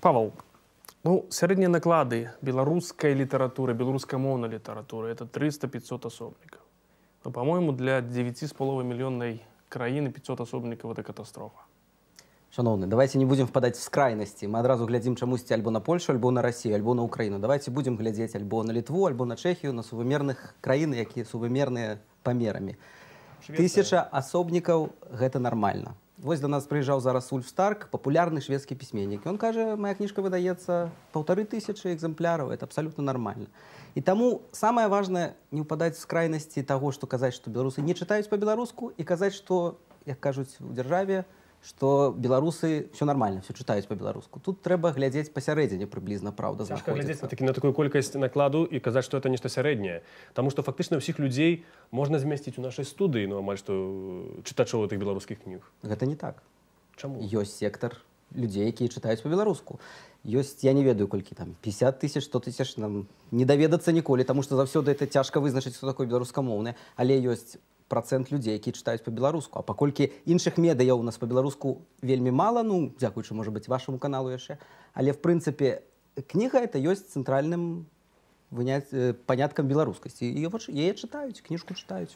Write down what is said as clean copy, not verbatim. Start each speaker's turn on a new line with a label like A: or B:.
A: Павел, ну, средние наклады белорусской литературы, белорусскомовной литературы — это 300-500 особников. Но, по-моему, для 9,5 миллионной краины 500 особников — это катастрофа.
B: Шановны, давайте не будем впадать в крайности. Мы адразу глядзім чамусьці альбо на Польшу, альбо на Россию, альбо на Украину. Давайте будем глядзець альбо на Литву, альбо на Чехию, на сувымерных краін, якія сувымерныя памерамі. 1000 асобнікаў гэта нормально. Вось до нас прыязджаў зараз Ульф Старк, популярны шведскі пісьменнік. Он кажа, моя книжка выдаецца 1500 экземпляраў, это абсолютно нормально. І таму самое важное не ўпадаць з крайнасці таго, што казаць, што беларусы не чытаюць па-беларуску, і казаць, што, як кажуць у дзяржаве, што беларусы все нормально, все чытаюць па-беларуску. Тут трэба глядзець пасярэдзіне прыблізна, праўда,
C: Цяжка глядзець на такую колькасць накладу і казаць, што это нешта сярэдняе. Таму што фактычна ўсіх людзей можна змясціць у нашай студыі, ну амаль што чытачоў тых беларускіх кніг.
B: Гэта не так.
C: Чаму?
B: Ёсць сектар людзей, якія чытаюць па-беларуску. Ёсць, я не ведаю, колькі там, 50 000, 100 000, нам не даведацца ніколі, таму што заўсёды это цяжка вызначыць, што такое беларускамоўнае, але ёсць процент людей, якія чытаюць па-беларуску. А паколькі іншых медыяў у нас па-беларуску вельмі мала, ну, дзякуючы, можа быць, вашаму каналу яшчэ, але, в прынцыпе, кніга это ёсць цэнтральным паняткам беларускасці. І яе чытаюць, кніжку чытаюць.